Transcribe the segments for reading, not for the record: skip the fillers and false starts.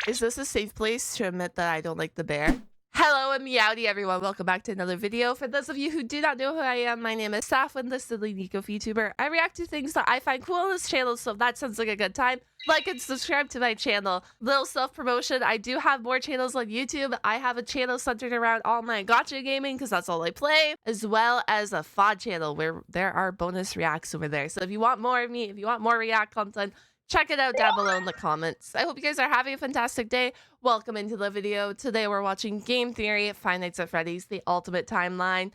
Is this a safe place to admit that I don't like the bear? Hello and meowdy everyone, welcome back to another video. For those of you who do not know who I am, my name is Saphwyn, the silly Nico VTuber. I react to things that I find cool on this channel, so if that sounds like a good time, like and subscribe to my channel. Little self-promotion, I do have more channels on YouTube. I have a channel centered around online gacha gaming, because that's all I play, as well as a FOD channel where there are bonus reacts over there. So if you want more of me, if you want more react content, check it out down below in the comments. I hope you guys are having a fantastic day. Welcome into the video. Today we're watching Game Theory, Five Nights at Freddy's, The Ultimate Timeline.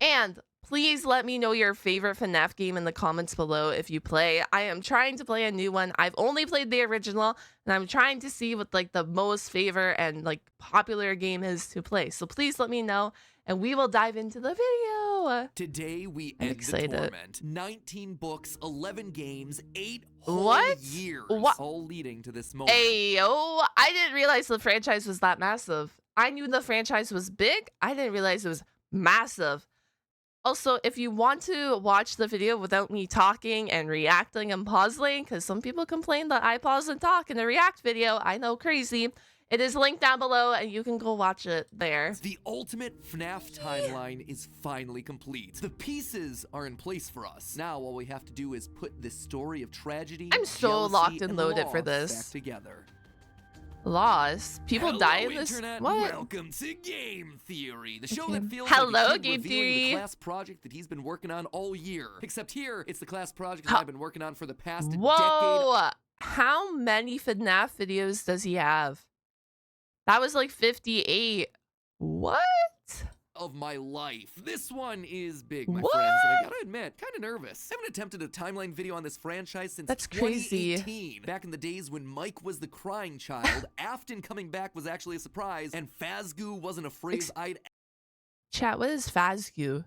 And please let me know your favorite FNAF game in the comments below if you play. I am trying to play a new one. I've only played the original, and I'm trying to see what like the most favorite and like popular game is to play. So please let me know, and we will dive into the video. Today we end the torment. 19 books, 11 games, 8 whole years, all leading to this moment. Ayo, I didn't realize the franchise was that massive. I knew the franchise was big. I didn't realize it was massive. Also, if you want to watch the video without me talking and reacting and pausing, because some people complain that I pause and talk in the react video, I know, crazy. It is linked down below, and you can go watch it there. The ultimate FNAF timeline is finally complete. The pieces are in place for us. Now, all we have to do is put this story of tragedy, I'm so locked and loaded for this. Back together. Lost? People die in this? Internet. What? Welcome to Game Theory, the show that feels Hello, like a kid Game revealing Theory. the class project that he's been working on all year. Except here, it's the class project that I've been working on for the past decade. Whoa! How many FNAF videos does he have? That was like 58. What? Of my life. This one is big, my What? friends, and I gotta admit, kind of nervous. I haven't attempted a timeline video on this franchise since That's crazy. 2018. Back in the days when Mike was the crying child, Afton coming back was actually a surprise, and Fazgoo wasn't a phrase I'd... Chat, what is Fazgoo?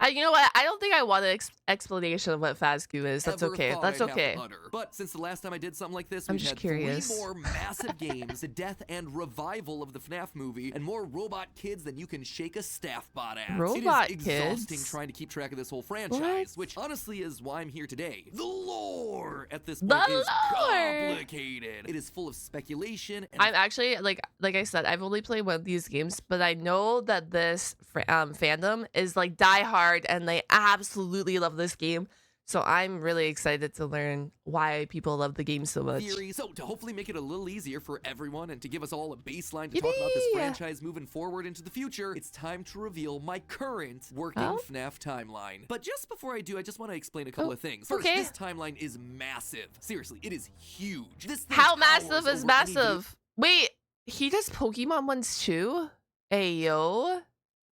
You know what? I don't think I want an explanation of what Fazgoo is. That's okay. That's okay. But since the last time I did something like this, I'm we've just had curious. 3 more massive games, the death and revival of the FNAF movie, and more robot kids than you can shake a staff bot at. Robot it is exhausting kids? trying to keep track of this whole franchise, What? which honestly is why I'm here today. The lore at this The point is lore! complicated. It is full of speculation. And I'm actually, like I said, I've only played one of these games, but I know that this fandom is like diehard, and they absolutely love this game. So I'm really excited to learn why people love the game so much. theory. So to hopefully make it a little easier for everyone and to give us all a baseline to talk about this Yippee! franchise moving forward into the future, it's time to reveal my current working FNAF timeline. But just before I do, I just want to explain a couple of things. First, this timeline is massive. Seriously, it is huge. This thing How towers massive is over any massive? Wait, he does Pokemon ones too? Ayo.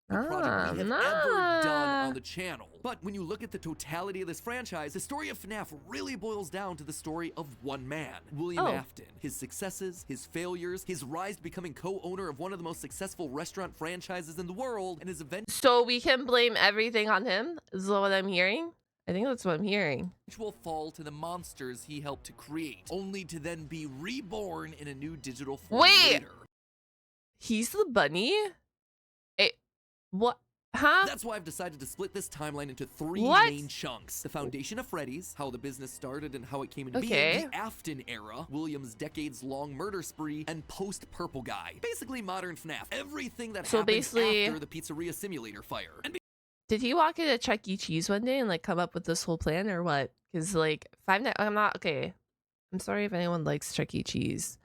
project we have ever done on the channel. But when you look at the totality of this franchise, the story of FNAF really boils down to the story of one man, William Afton. His successes, his failures, his rise to becoming co-owner of one of the most successful restaurant franchises in the world, and his So we can blame everything on him? Is that what I'm hearing? I think that's what I'm hearing. eventual fall to the monsters he helped to create, only to then be reborn in a new digital form later. He's the bunny? What? Huh? That's why I've decided to split this timeline into 3 main chunks. The foundation of Freddy's, how the business started and how it came into being, the Afton era, William's decades-long murder spree, and post-Purple Guy. Basically modern FNAF. Everything that happened after the pizzeria simulator fire. And did he walk into Chuck E. Cheese one day and like come up with this whole plan, or what? Because like I'm sorry if anyone likes Chuck E. Cheese.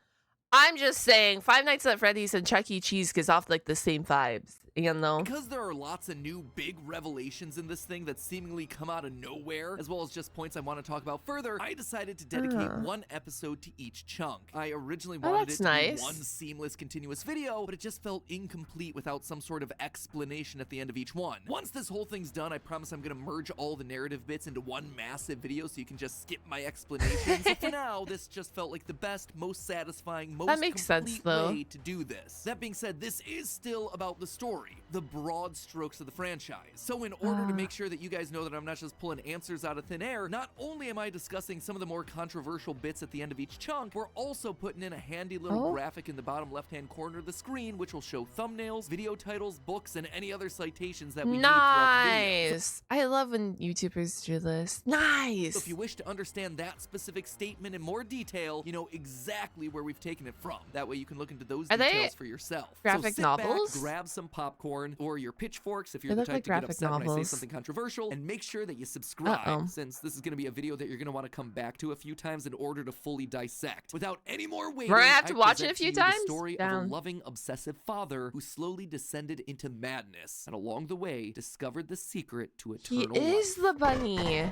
I'm just saying Five Nights at Freddy's and Chuck E. Cheese gives off like the same vibes. You know? Because there are lots of new big revelations in this thing that seemingly come out of nowhere, as well as just points I want to talk about further, I decided to dedicate one episode to each chunk. I originally wanted it to be one seamless, continuous video, but it just felt incomplete without some sort of explanation at the end of each one. Once this whole thing's done, I promise I'm going to merge all the narrative bits into one massive video so you can just skip my explanation. So for now, this just felt like the best, most satisfying, most complete way to do this. That being said, this is still about the story. summary, the broad strokes of the franchise. So in order to make sure that you guys know that I'm not just pulling answers out of thin air, not only am I discussing some of the more controversial bits at the end of each chunk, we're also putting in a handy little graphic in the bottom left-hand corner of the screen, which will show thumbnails, video titles, books, and any other citations that we need throughout the video. Nice. I love when YouTubers do this. Nice. So if you wish to understand that specific statement in more detail, you know exactly where we've taken it from. That way you can look into those details for yourself. Graphic so sit novels? Back, grab some popcorn or your pitchforks if you're the type to get upset when I say something controversial, and make sure that you subscribe, since this is going to be a video that you're going to want to come back to a few times in order to fully dissect. Without any more waiting, we're gonna have to watch it a few times. The story of a loving, obsessive father who slowly descended into madness, and along the way discovered the secret to eternal life. He is the bunny.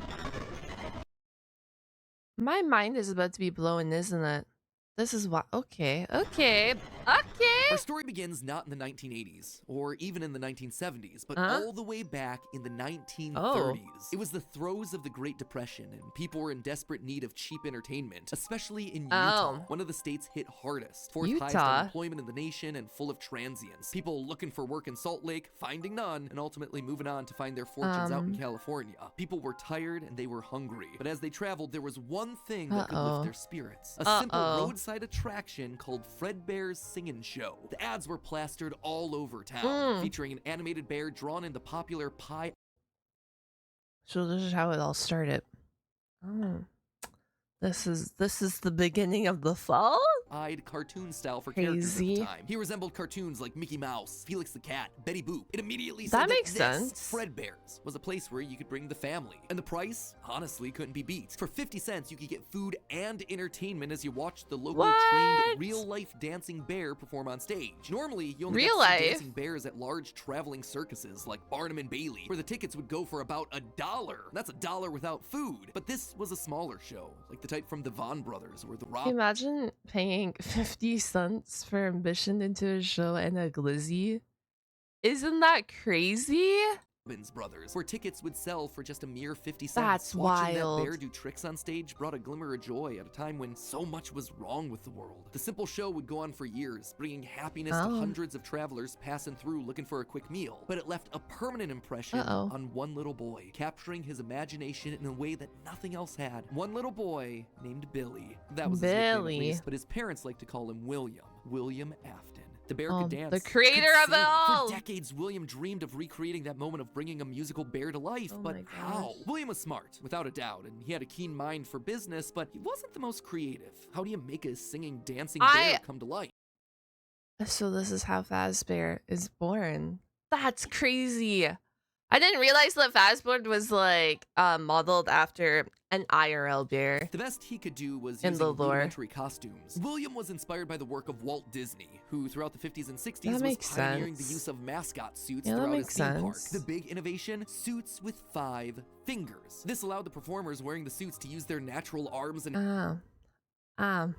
My mind is about to be blown, isn't it? This is what. Okay. Our story begins not in the 1980s or even in the 1970s, but all the way back in the 1930s. It was the throes of the Great Depression, and people were in desperate need of cheap entertainment, especially in Utah, one of the states hit hardest. Fourth highest unemployment in the nation and full of transients. People looking for work in Salt Lake, finding none, and ultimately moving on to find their fortunes out in California. People were tired and they were hungry, but as they traveled, there was one thing that could lift their spirits. A simple roadside attraction called Fredbear's Singin' Show. The ads were plastered all over town, featuring an animated bear drawn in the popular pie. So this is how it all started. This is the beginning of the fall? Eyed cartoon style for characters at the time. He resembled cartoons like Mickey Mouse, Felix the Cat, Betty Boop. It immediately said that makes sense. Fredbear's was a place where you could bring the family. And the price, honestly, couldn't be beat. For 50 cents, you could get food and entertainment as you watched the local trained real-life dancing bear perform on stage. Normally, you only got to see dancing bears at large traveling circuses like Barnum and Bailey, where the tickets would go for about $1. That's $1 without food. But this was a smaller show, like the type from the Von Brothers or the Rock. Imagine paying 50 cents for admission into a show and a glizzy. Isn't that crazy? Brothers, where tickets would sell for just a mere 50 cents. That's Watching wild. that bear do tricks on stage brought a glimmer of joy at a time when so much was wrong with the world. The simple show would go on for years, bringing happiness to hundreds of travelers passing through looking for a quick meal. But it left a permanent impression on one little boy, capturing his imagination in a way that nothing else had. One little boy named Billy. That was his nickname, at least, but his parents like to call him William Afton. The bear could dance. The creator of it all. For decades, William dreamed of recreating that moment of bringing a musical bear to life. But how? William was smart, without a doubt, and he had a keen mind for business, but he wasn't the most creative. How do you make a singing, dancing bear come to life? So this is how Fazbear is born. That's crazy. I didn't realize that Fazbear was like modeled after an IRL bear. The best he could do was using rudimentary costumes. William was inspired by the work of Walt Disney, who throughout the 50s and 60s was pioneering the use of mascot suits throughout his theme park. The big innovation? Suits with 5 fingers. This allowed the performers wearing the suits to use their natural arms and I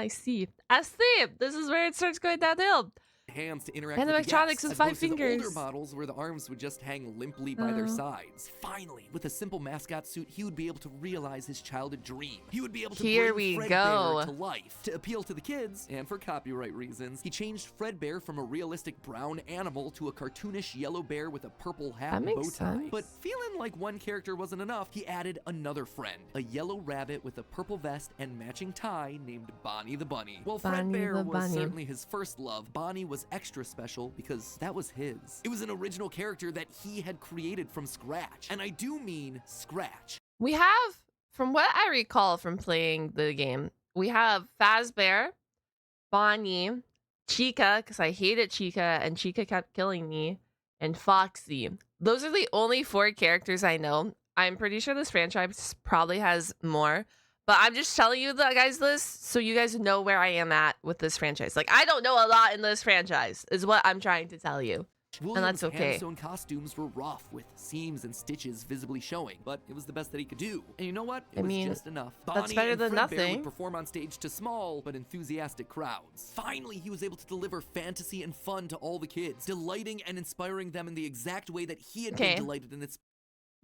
see. This is where it starts going downhill. Hands to interact and with electronics the guests, with 5 fingers. Older models where the arms would just hang limply by their sides. Finally, with a simple mascot suit, he would be able to realize his childhood dream. He would be able to bring Fredbear to life. To appeal to the kids, and for copyright reasons, he changed Fredbear from a realistic brown animal to a cartoonish yellow bear with a purple hat and bow tie. But feeling like one character wasn't enough, he added another friend, a yellow rabbit with a purple vest and matching tie named Bonnie the Bunny. While Fredbear was certainly his first love, Bonnie was extra special because that was his. It was an original character that he had created from scratch. And I do mean scratch. We have, from what I recall from playing the game, we have Fazbear, Bonnie, Chica, because I hated Chica and Chica kept killing me, and Foxy. Those are the only 4 characters I know. I'm pretty sure this franchise probably has more. But I'm just telling you guys this so you guys know where I am at with this franchise. Like, I don't know a lot in this franchise, is what I'm trying to tell you. And that's okay. Hand-sewn costumes were rough, with seams and stitches visibly showing, but it was the best that he could do. And you know what? It was just enough. That's better than nothing. Would perform on stage to small but enthusiastic crowds. Finally, he was able to deliver fantasy and fun to all the kids, delighting and inspiring them in the exact way that he had been delighted in its.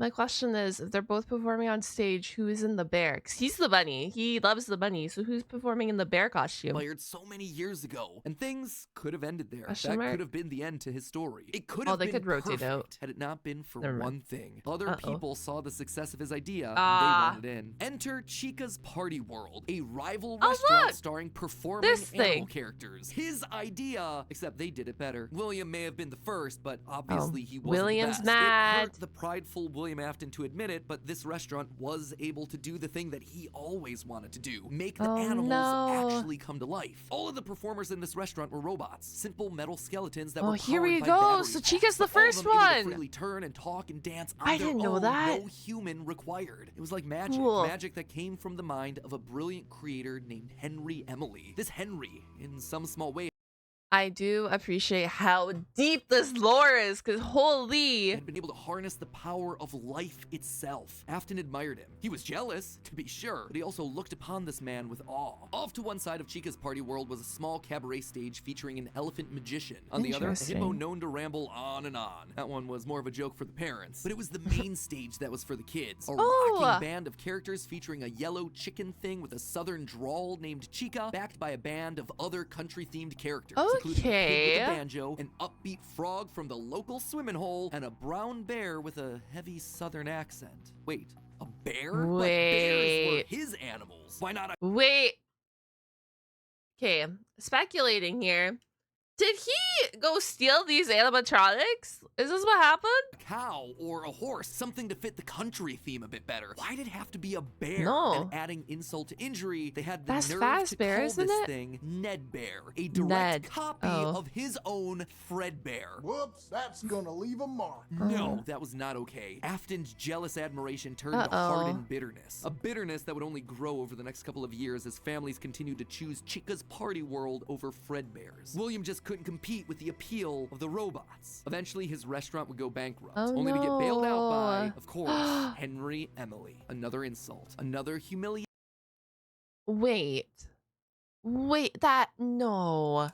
My question is, if they're both performing on stage, who is in the bear? Because he's the bunny. He loves the bunny. So who's performing in the bear costume? Fired so many years ago, and things could have ended there. Question mark? That could have been the end to his story. It could have they been could rotate out. perfect had it not been for Never mind. one thing. Other people saw the success of his idea, and Ah. they wanted in. Enter Chica's Party World, a rival Oh, restaurant look! starring performing This animal thing. characters. His idea, except they did it better. William may have been the first, but obviously he wasn't William's the best. mad. It hurt the prideful William Afton to admit it, but this restaurant was able to do the thing that he always wanted to do, make the animals actually come to life. All of the performers in this restaurant were robots, simple metal skeletons that were here powered we by go. battery So packs, Chica's the but all of first them able to one. freely turn and talk and dance on I their didn't know own, that. no human required. It was like magic, Cool. magic that came from the mind of a brilliant creator named Henry Emily. This Henry, in some small way, I do appreciate how deep this lore is, because holy. had been able to harness the power of life itself. Afton admired him. He was jealous, to be sure, but he also looked upon this man with awe. Off to one side of Chica's Party World was a small cabaret stage featuring an elephant magician. On the other, a hippo known to ramble on and on. That one was more of a joke for the parents, but it was the main stage that was for the kids. A rocking band of characters featuring a yellow chicken thing with a southern drawl named Chica, backed by a band of other country-themed characters. Including a pig with a banjo, an upbeat frog from the local swimming hole, and a brown bear with a heavy southern accent. Wait, a bear? But bears were his animals. Why not a Wait. Okay, speculating here. Did he go steal these animatronics? Is this what happened? cow or a horse? Something to fit the country theme a bit better. Why did it have to be a bear? No. And adding insult to injury, they had the That's nerve Fast to Bear, call isn't this it? thing Ned Bear, a direct Ned. copy of his own Fred Bear. Whoops, that's gonna leave a mark. No, that was not okay. Afton's jealous admiration turned to hardened bitterness. A bitterness that would only grow over the next couple of years as families continued to choose Chica's Party World over Fredbear's. William just couldn't compete with the appeal of the robots. Eventually, his restaurant would go bankrupt, only to get bailed out by, of course, Henry Emily. Another insult, another humiliation. Wait, no.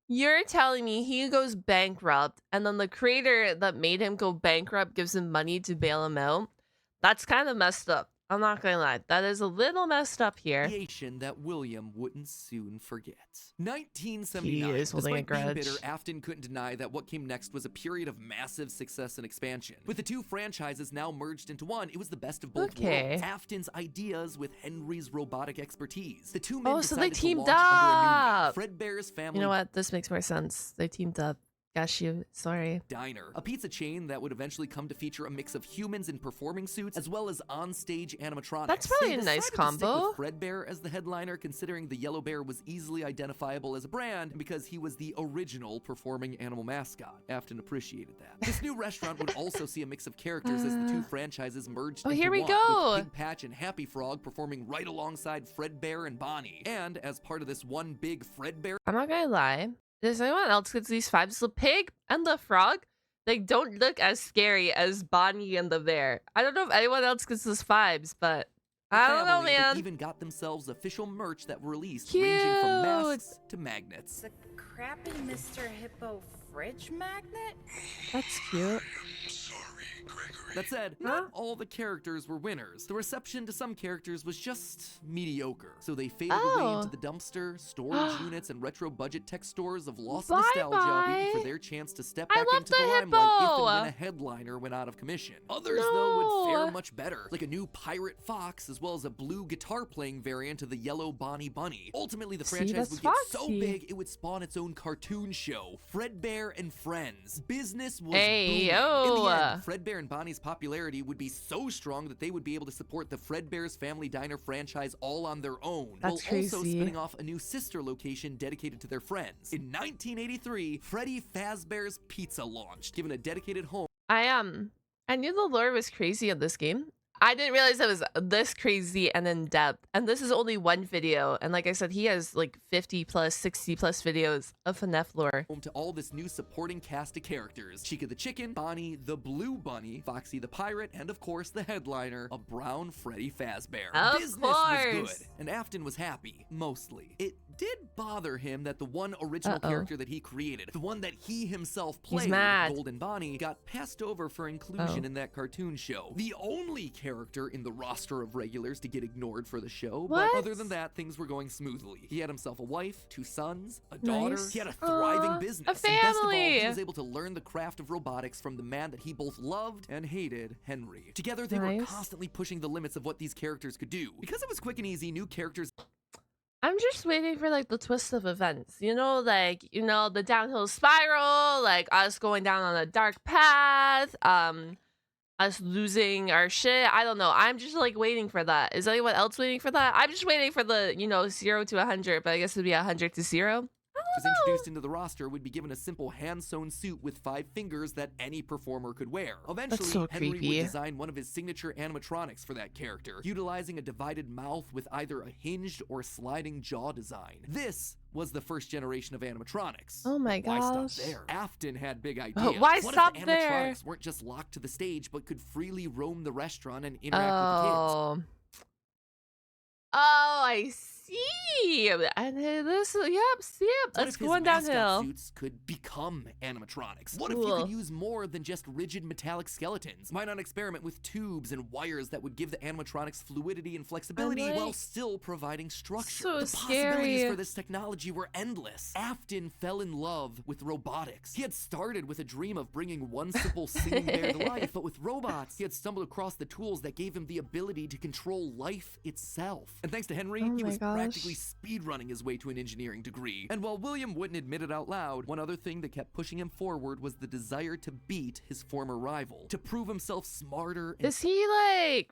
You're telling me he goes bankrupt and then the creator that made him go bankrupt gives him money to bail him out? That's kind of messed up. I'm not gonna lie. That is a little messed up here. That William wouldn't soon forget. 1979. He is holding a Despite being grudge. bitter, Afton couldn't deny that what came next was a period of massive success and expansion. With the two franchises now merged into one, it was the best of both worlds. Afton's ideas with Henry's robotic expertise. The two men so they decided to teamed launch under a new up. name, Fredbear's Family You know what? This makes more sense. They teamed up. Gosh, sorry. Diner, a pizza chain that would eventually come to feature a mix of humans in performing suits as well as on-stage animatronics. That's probably They a nice decided to stick combo. with Fredbear as the headliner, considering the yellow bear was easily identifiable as a brand and because he was the original performing animal mascot. Afton appreciated that. This new restaurant would also see a mix of characters as the two franchises merged into here we one, go. with Pig Patch and Happy Frog performing right alongside Fredbear and Bonnie. And as part of this one big Fredbear I'm not gonna lie. Does anyone else get these vibes? The pig and the frog, they don't look as scary as Bonnie and the bear. I don't know if anyone else gets these vibes, but I don't know, family that man. even got themselves official merch that were released, Cute. ranging from masks to magnets. The crappy Mr. Hippo fridge magnet? That's cute. That said, not all the characters were winners. The reception to some characters was just mediocre. So they faded away into the dumpster, storage units, and retro budget tech stores of lost nostalgia, waiting for their chance to step back into the limelight if and when a headliner went out of commission. Others, though, would fare much better, like a new Pirate Fox, as well as a blue guitar-playing variant of the yellow Bonnie Bunny. Ultimately, the franchise would get so big, it would spawn its own cartoon show, Fredbear and Friends. Business was booming. In the end, Fredbear and Bonnie's popularity would be so strong that they would be able to support the Fredbear's Family Diner franchise all on their own, while also spinning off a new sister location dedicated to their friends. In 1983, Freddy Fazbear's Pizza launched, given a dedicated home. I knew the lore was crazy in this game. I didn't realize it was this crazy and in depth. And this is only one video. And like I said, he has like 50 plus, 60 plus videos of FNAF lore. Home to all this new supporting cast of characters. Chica the Chicken, Bonnie the Blue Bunny, Foxy the Pirate, and of course the headliner, a brown Freddy Fazbear. Of Business course. was good, and Afton was happy, mostly. It did bother him that the one original character that he created, the one that he himself played, Golden Bonnie, got passed over for inclusion in that cartoon show. The only character in the roster of regulars to get ignored for the show, but other than that, things were going smoothly. He had himself a wife, 2 sons, a daughter. He had a thriving business. A family. And best of all, he was able to learn the craft of robotics from the man that he both loved and hated, Henry. Together, they were constantly pushing the limits of what these characters could do. Because it was quick and easy, new characters... I'm just waiting for like the twist of events, you know, like, you know, the downhill spiral, like us going down on a dark path, us losing our shit. I don't know. I'm just like waiting for that. Is anyone else waiting for that? I'm just waiting for the, you know, 0 to 100, but I guess it'd be 100 to 0. Was introduced into the roster would be given a simple hand-sewn suit with 5 fingers that any performer could wear. Eventually, Henry would design one of his signature animatronics for that character, utilizing a divided mouth with either a hinged or sliding jaw design. This was the first generation of animatronics. Oh my gosh. Why stop there? Afton had big ideas. Why what stop if the there? animatronics weren't just locked to the stage, but could freely roam the restaurant and interact with the kids? Oh, I see. And this, it's going downhill. Suits could become animatronics. What if you could use more than just rigid metallic skeletons? Why not experiment with tubes and wires that would give the animatronics fluidity and flexibility while still providing structure? The possibilities for this technology were endless. Afton fell in love with robotics. He had started with a dream of bringing one simple singing bear to life, but with robots, he had stumbled across the tools that gave him the ability to control life itself. And thanks to Henry, he was practically speedrunning his way to an engineering degree. And while William wouldn't admit it out loud, one other thing that kept pushing him forward was the desire to beat his former rival, to prove himself smarter. And does he like...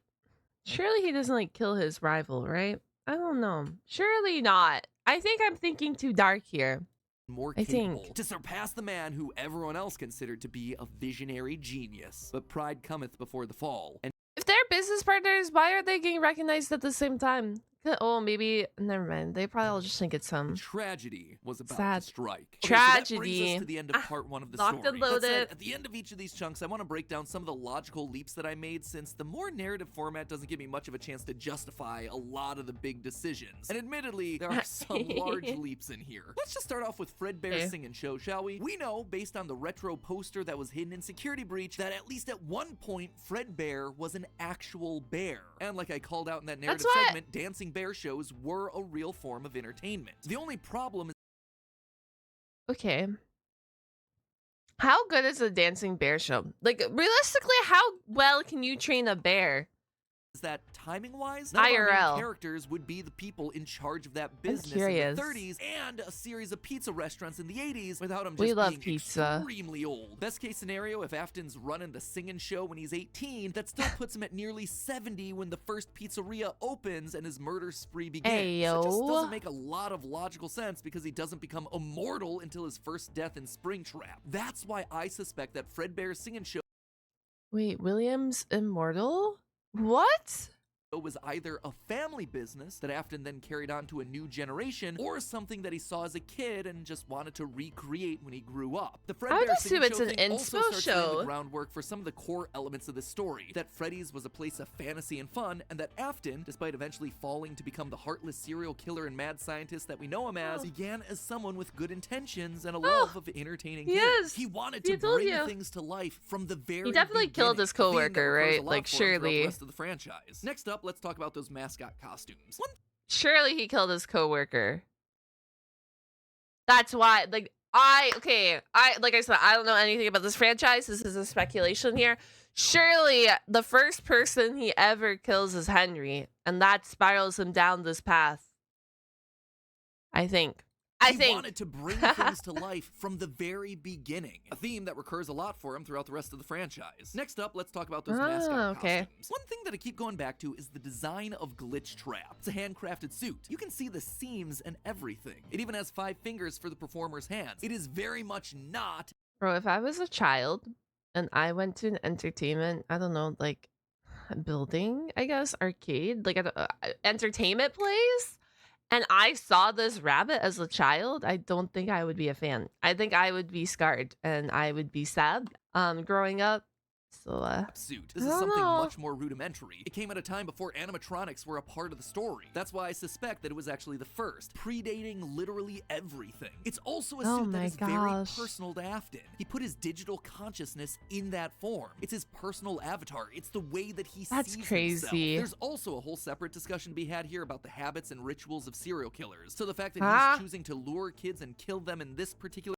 Surely he doesn't like kill his rival, right? I don't know. Surely not. I think I'm thinking too dark here. More capable to surpass the man who everyone else considered to be a visionary genius. But pride cometh before the fall. And if they're business partners, why are they getting recognized at the same time? Oh, maybe, never mind. They probably all just think it's some tragedy was about to strike. Tragedy. So that brings us to the end of part 1 of the story. That said, at the end of each of these chunks, I want to break down some of the logical leaps that I made, since the more narrative format doesn't give me much of a chance to justify a lot of the big decisions. And admittedly, there are some large leaps in here. Let's just start off with Fredbear's Sing and Show, shall we? We know, based on the retro poster that was hidden in Security Breach, that at least at one point, Fredbear was an actual bear. And like I called out in that narrative segment, dancing bear shows were a real form of entertainment. The only problem is... Okay. How good is a dancing bear show? Like, realistically, how well can you train a bear? That timing-wise, none of our main characters would be the people in charge of that business in the 30s and a series of pizza restaurants in the 80s without them just being extremely old. Best case scenario, if Afton's running the singing show when he's 18, that still puts him at nearly 70 when the first pizzeria opens and his murder spree begins. It just doesn't make a lot of logical sense because he doesn't become immortal until his first death in Springtrap. That's why I suspect that Fredbear's Singing Show... Wait, William's immortal? What? It was either a family business that Afton then carried on to a new generation, or something that he saw as a kid and just wanted to recreate when he grew up. The Fredbear Singing Show thing also starts laying the groundwork for some of the core elements of the story. That Freddy's was a place of fantasy and fun, and that Afton, despite eventually falling to become the heartless serial killer and mad scientist that we know him as, began as someone with good intentions and a love of entertaining kids. He wanted to bring things to life from the very beginning. He definitely killed his coworker, right? Like, surely. The rest of the franchise. Next up, let's talk about those mascot costumes. Surely he killed his coworker. That's why, like, like I said, I don't know anything about this franchise. This is a speculation here. Surely the first person he ever kills is Henry, and that spirals him down this path. I think. He wanted to bring things to life from the very beginning, a theme that recurs a lot for him throughout the rest of the franchise. Next up, let's talk about those mascot costumes. One thing that I keep going back to is the design of Glitch Trap. It's a handcrafted suit. You can see the seams and everything. It even has 5 fingers for the performer's hands. It is very much not... Bro, if I was a child and I went to an entertainment, I don't know, like, building, I guess, arcade, like an entertainment place, and I saw this rabbit as a child, I don't think I would be a fan. I think I would be scarred and I would be sad growing up. So, suit. This is something much more rudimentary. It came at a time before animatronics were a part of the story. That's why I suspect that it was actually the first, predating literally everything. It's also a suit that is very personal to Afton. He put his digital consciousness in that form. It's his personal avatar. It's the way that he sees himself. There's also a whole separate discussion to be had here about the habits and rituals of serial killers. So the fact that he's choosing to lure kids and kill them in this particular...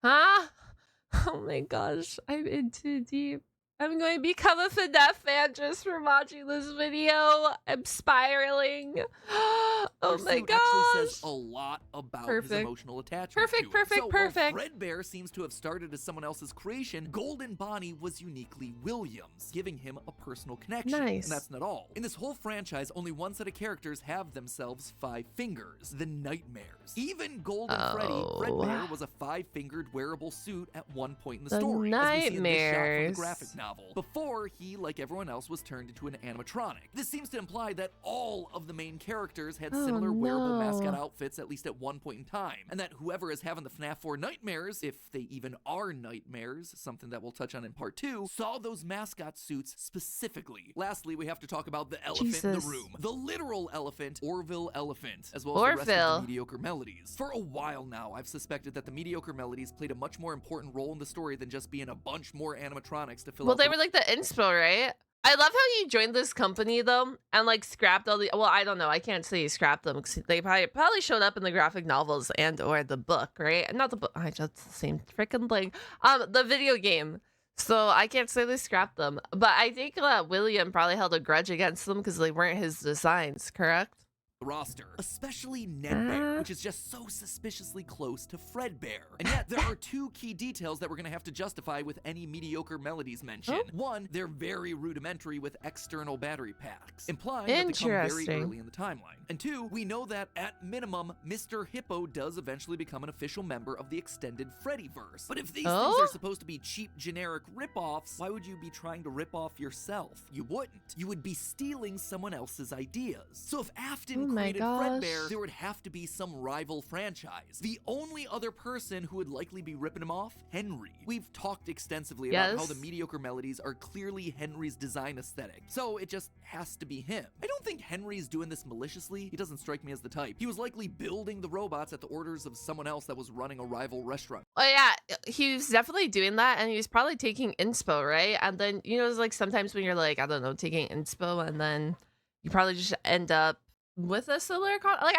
Oh my gosh, I'm in too deep. I'm going to become a FNAF fan just for watching this video. I'm spiraling. Oh my gosh. Actually says a lot about his emotional attachment to it. Perfect. While Fredbear seems to have started as someone else's creation, Golden Bonnie was uniquely Williams, giving him a personal connection. And that's not all. In this whole franchise, only one set of characters have themselves 5 fingers, the Nightmares. Even Golden Freddy, Fredbear was a 5-fingered wearable suit at one point in the story, as we see in this shot from the graphic novel, before he, like everyone else, was turned into an animatronic. This seems to imply that all of the main characters had similar wearable mascot outfits at least at one point in time, and that whoever is having the FNAF 4 nightmares, if they even are nightmares, something that we'll touch on in part 2, saw those mascot suits specifically. Lastly, we have to talk about the elephant in the room. The literal elephant, Orville Elephant, as well as the rest of the mediocre melodies. For a while now, I've suspected that the mediocre melodies played a much more important role in the story than just being a bunch more animatronics to fill out. They were like the inspo, right? I love how he joined this company though, and like scrapped all the. Well, I don't know. I can't say he scrapped them because they probably showed up in the graphic novels and or the book, right? Not the book. I just the same freaking thing. The video game. So I can't say they scrapped them, but I think William probably held a grudge against them because they weren't his designs, correct? Roster, especially Nedbear, which is just so suspiciously close to Fredbear. And yet, there are 2 key details that we're gonna have to justify with any mediocre melodies mention. One, they're very rudimentary with external battery packs, implying that they come very early in the timeline. And 2, we know that, at minimum, Mr. Hippo does eventually become an official member of the extended Freddyverse. But if these things are supposed to be cheap, generic rip-offs, why would you be trying to rip off yourself? You wouldn't. You would be stealing someone else's ideas. So if Afton created Fredbear, there would have to be some rival franchise. The only other person who would likely be ripping him off, Henry. We've talked extensively about how the mediocre melodies are clearly Henry's design aesthetic, so it just has to be him. I don't think Henry's doing this maliciously. He doesn't strike me as the type. He was likely building the robots at the orders of someone else that was running a rival restaurant. Oh yeah, he was definitely doing that, and he was probably taking inspo, right? And then, you know, it's like sometimes when you're like, I don't know, taking inspo, and then you probably just end up with a similar like,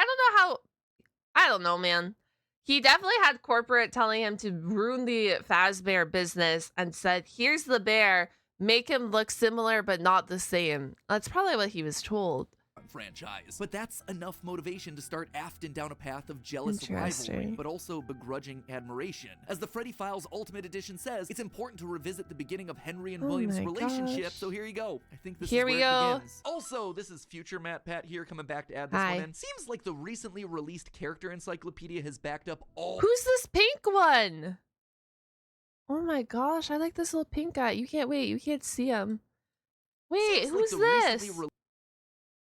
I don't know, man. He definitely had corporate telling him to ruin the Fazbear business and said, here's the bear, make him look similar but not the same. That's probably what he was told. Franchise. But that's enough motivation to start Afton down a path of jealous rivalry, but also begrudging admiration. As the Freddy Files Ultimate Edition says, it's important to revisit the beginning of Henry and William's relationship, so here you go. I think this is where it begins. Also, this is future Matt Pat here coming back to add this one in. Seems like the recently released character encyclopedia has backed up all— Who's this pink one? Oh my gosh, I like this little pink guy. You can't see him. Wait, who's this?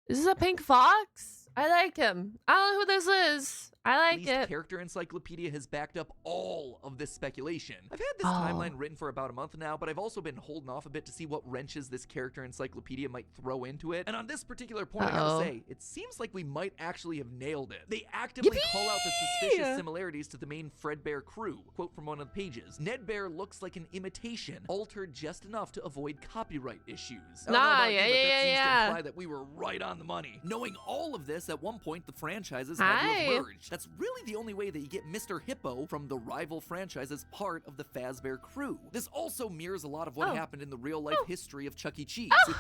Is this a pink fox? I like him. I don't know who this is. I like it. Character Encyclopedia has backed up all of this speculation. I've had this timeline written for about a month now, but I've also been holding off a bit to see what wrenches this Character Encyclopedia might throw into it. And on this particular point, I gotta say, it seems like we might actually have nailed it. They actively call out the suspicious similarities to the main Fredbear crew. Quote from one of the pages: Nedbear looks like an imitation, altered just enough to avoid copyright issues. That seems to imply that we were right on the money. Knowing all of this, at one point the franchises had to have merged. That's really the only way that you get Mr. Hippo from the rival franchise as part of the Fazbear crew. This also mirrors a lot of what happened in the real-life history of Chuck E. Cheese. There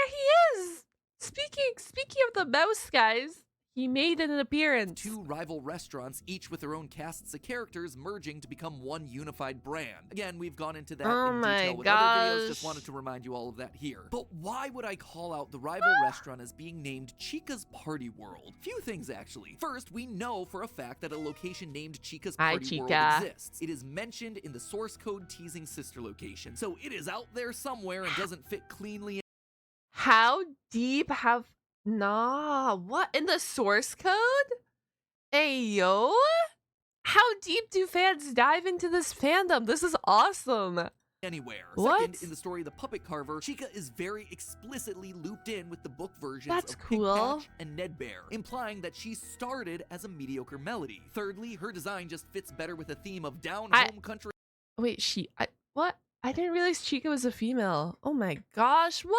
he is! Speaking of the mouse, guys, he made an appearance. 2 rival restaurants, each with their own casts of characters, merging to become one unified brand. Again, we've gone into that in detail with other videos, just wanted to remind you all of that here. But why would I call out the rival restaurant as being named Chica's Party World? Few things, actually. First, we know for a fact that a location named Chica's Party World exists. It is mentioned in the source code teasing sister location, so it is out there somewhere and doesn't fit cleanly in. How deep have... Nah, what? In the source code? Ayo? How deep do fans dive into this fandom? This is awesome. anywhere. What? Second, in the story of the puppet carver, Chica is very explicitly looped in with the book versions That's of cool. Pigpatch and Ned Bear, implying that she started as a mediocre Melody. Thirdly, her design just fits better with a theme of down home country. Wait, what? I didn't realize Chica was a female. Oh my gosh, what?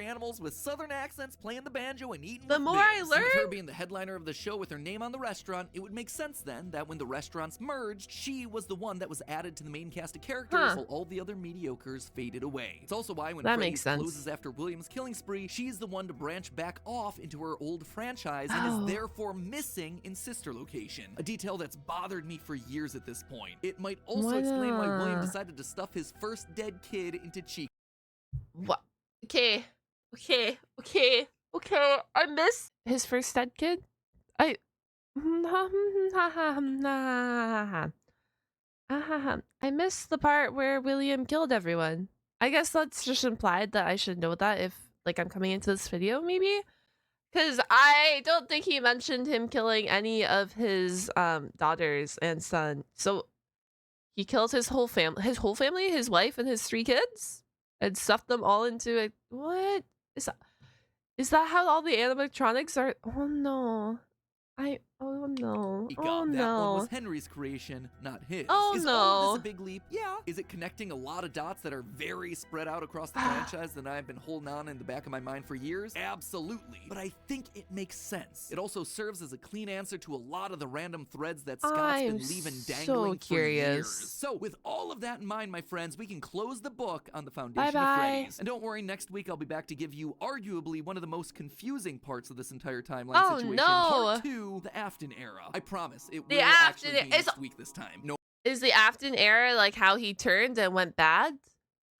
Animals with southern accents playing the banjo and eating The with more I bears. learn- With her being the headliner of the show with her name on the restaurant, it would make sense then that when the restaurants merged, she was the one that was added to the main cast of characters while all the other mediocres faded away. It's also why when That Freddy's makes sense. closes after William's killing spree, she's the one to branch back off into her old franchise and is therefore missing in sister location. A detail that's bothered me for years at this point. It might also explain why William decided to stuff his first dead kid into Chica. What? Okay. I miss his first dead kid. I miss the part where William killed everyone. I guess that's just implied that I should know that if like I'm coming into this video, maybe? Because I don't think he mentioned him killing any of his daughters and son. So he killed his whole family, his wife and his 3 kids, and stuffed them all into a what is that? Is that how all the animatronics are? Oh no. Oh no. Oh That one no. was Henry's creation, not his. Oh, Is all of no. this a big leap? Yeah. Is it connecting a lot of dots that are very spread out across the franchise that I've been holding on in the back of my mind for years? Absolutely. But I think it makes sense. It also serves as a clean answer to a lot of the random threads that Scott's I'm been leaving so dangling curious. for years. So with all of that in mind, my friends, we can close the book on the foundation Bye-bye. of Freddy's. And don't worry, next week I'll be back to give you arguably one of the most confusing parts of this entire timeline Oh, situation. no. Part 2, the Afton era. I promise it The will actually Afton- be is- next week this time. No Is the Afton era like how he turned and went bad?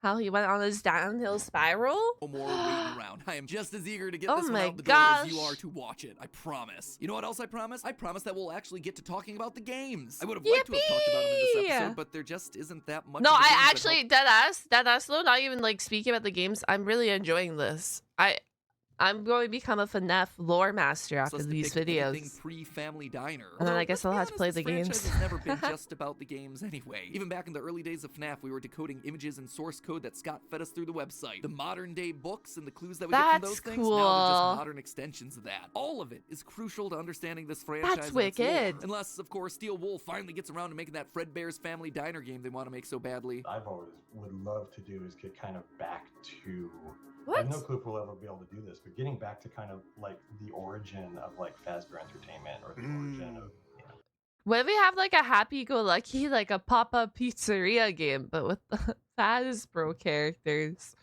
How he went on his downhill spiral? more waiting around. I am just as eager to get Oh this one my out the door as you gosh. are to watch it. I promise. You know what else I promise? I promise that we'll actually get to talking about the games. I would have liked to have talked about them in this Yippee! episode, but there just isn't that much. No, of the I games that actually help- dead ass though, not even like speaking about the games. I'm really enjoying this. I'm going to become a FNAF lore master after us to these pick anything videos. pre-Family Diner. And then I Although, guess let's I'll be have to play honest, the this franchise games. has never been just about the games anyway. Even back in the early days of FNAF, we were decoding images and source code that Scott fed us through the website. The modern day books and the clues that we get from That's those things, now they're cool. just modern extensions of that. All of it is crucial to understanding this franchise. That's and its lore. wicked. Unless, of course, Steel Wool finally gets around to making that Fredbear's Family Diner game they want to make so badly. I've always would love to do is get kind of back to. I What? have no clue if we'll ever be able to do this, but getting back to kind of like the origin of like Fazbear Entertainment or the origin of. What if we have like a happy-go-lucky, like a pop-up pizzeria game, but with the Hasbro characters?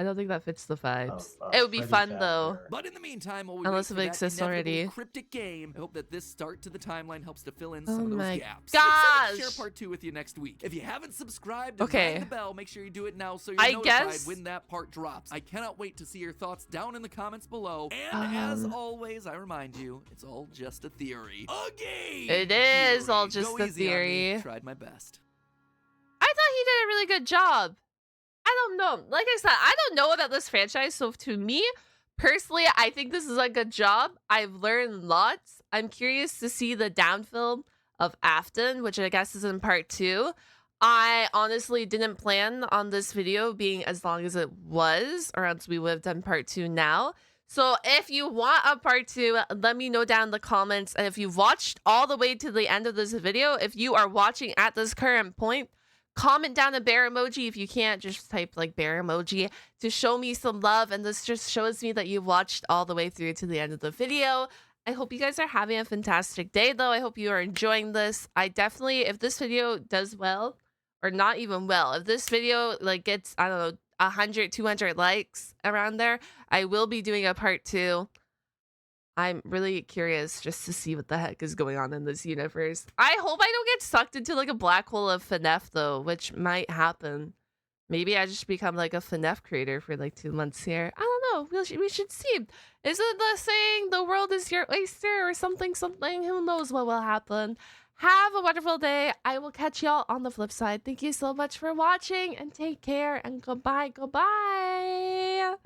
I don't think that fits the vibes. It would be Freddy fun though. Fazbear. But in the meantime, while we Unless wait it for that exists inevitable already. cryptic game, I hope that this start to the timeline helps to fill in Oh some of those my gaps. gosh. Excited to share part 2 with you next week. If you haven't subscribed and Okay. rang the bell, make sure you do it now so you're I notified guess- when that part drops. I cannot wait to see your thoughts down in the comments below. And as always, I remind you, it's all just a theory. A game It is theory. all just Go a easy on me. theory. Tried my best. I thought he did a really good job. I don't know. Like I said, I don't know about this franchise, so to me, personally, I think this is a good job. I've learned lots. I'm curious to see the downfilm of Afton, which I guess is in part 2. I honestly didn't plan on this video being as long as it was, or else we would have done part 2 now. So if you want a part 2, let me know down in the comments. And if you've watched all the way to the end of this video, if you are watching at this current point, comment down a bear emoji. If you can't, just type like bear emoji to show me some love. And this just shows me that you've watched all the way through to the end of the video. I hope you guys are having a fantastic day, though. I hope you are enjoying this. I definitely, if this video does well, or not even well, if this video like gets, I don't know, 100, 200 likes around there, I will be doing a part 2. I'm really curious just to see what the heck is going on in this universe. I hope I don't get sucked into like a black hole of FNAF though, which might happen. Maybe I just become like a FNAF creator for like 2 months here. I don't know. We should see. Is it the saying the world is your oyster or something? Who knows what will happen? Have a wonderful day. I will catch y'all on the flip side. Thank you so much for watching and take care and goodbye. Goodbye.